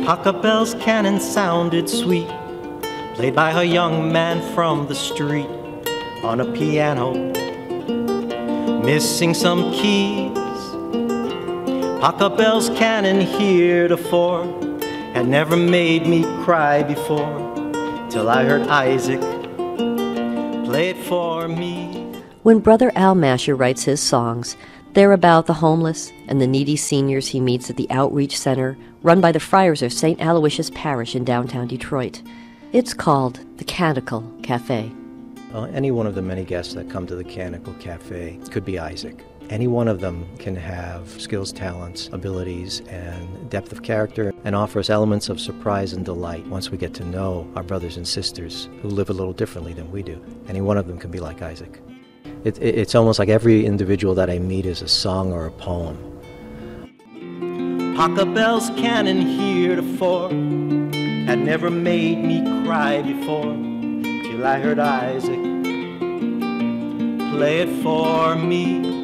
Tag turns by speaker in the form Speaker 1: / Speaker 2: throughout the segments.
Speaker 1: Polka bells, cannon sounded sweet, played by a young man from the street on a piano, missing some keys. Polka bells, cannon heretofore had never made me cry before, till I heard Isaac play it for me.
Speaker 2: When Brother Al Masher writes his songs, they're about the homeless and the needy seniors he meets at the Outreach Center run by the Friars of St. Aloysius Parish in downtown Detroit. It's called the Canticle Cafe.
Speaker 3: Any one of the many guests that come to the Canticle Cafe could be Isaac. Any one of them can have skills, talents, abilities, and depth of character, and offer us elements of surprise and delight once we get to know our brothers and sisters who live a little differently than we do. Any one of them can be like Isaac. It's almost like every individual that I meet is a song or a poem.
Speaker 1: Polka bells, cannon heretofore had never made me cry before, till I heard Isaac play it for me.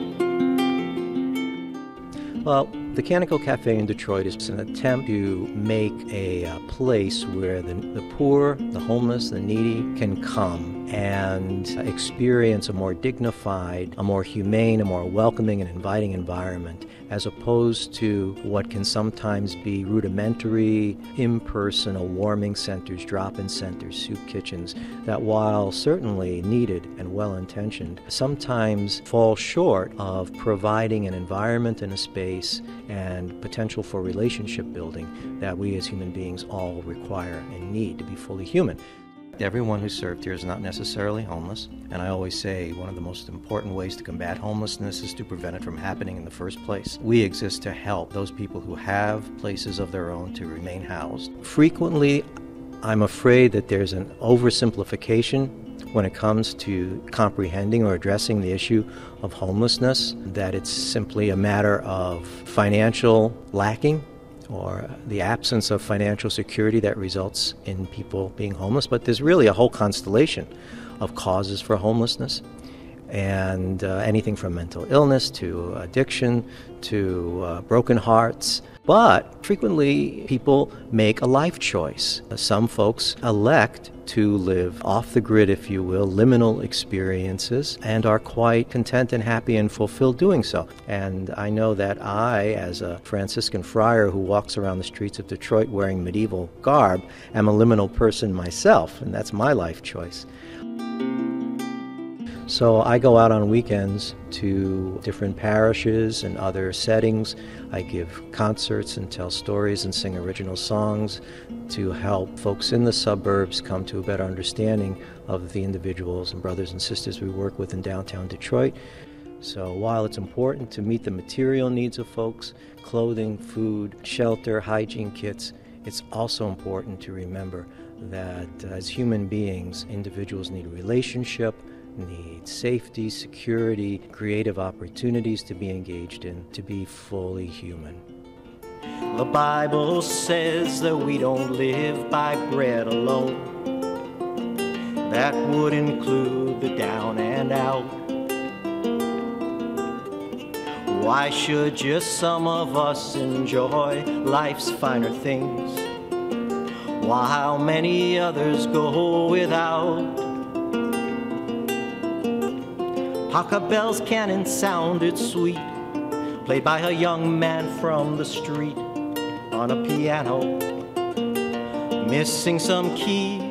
Speaker 3: Well, the Canticle Cafe in Detroit is an attempt to make a place where the poor, the homeless, the needy can come and experience a more dignified, a more humane, a more welcoming and inviting environment, as opposed to what can sometimes be rudimentary, impersonal warming centers, drop-in centers, soup kitchens, that while certainly needed and well-intentioned, sometimes fall short of providing an environment and a space and potential for relationship building that we as human beings all require and need to be fully human. Everyone who's served here is not necessarily homeless, and I always say one of the most important ways to combat homelessness is to prevent it from happening in the first place. We exist to help those people who have places of their own to remain housed. Frequently, I'm afraid that there's an oversimplification when it comes to comprehending or addressing the issue of homelessness, that it's simply a matter of financial lacking or the absence of financial security that results in people being homeless. But there's really a whole constellation of causes for homelessness, and anything from mental illness to addiction to broken hearts. But frequently people make a life choice. Some folks elect to live off the grid, if you will, liminal experiences, and are quite content and happy and fulfilled doing so. And I know that I, as a Franciscan friar who walks around the streets of Detroit wearing medieval garb, am a liminal person myself, and that's my life choice. So I go out on weekends to different parishes and other settings. I give concerts and tell stories and sing original songs to help folks in the suburbs come to a better understanding of the individuals and brothers and sisters we work with in downtown Detroit. So while it's important to meet the material needs of folks, clothing, food, shelter, hygiene kits, it's also important to remember that as human beings, individuals need relationship, need safety, security, creative opportunities to be engaged in, to be fully human.
Speaker 1: The Bible says that we don't live by bread alone. That would include the down and out. Why should just some of us enjoy life's finer things, while many others go without? Polka bells, cannon sounded sweet, played by a young man from the street on a piano, missing some keys.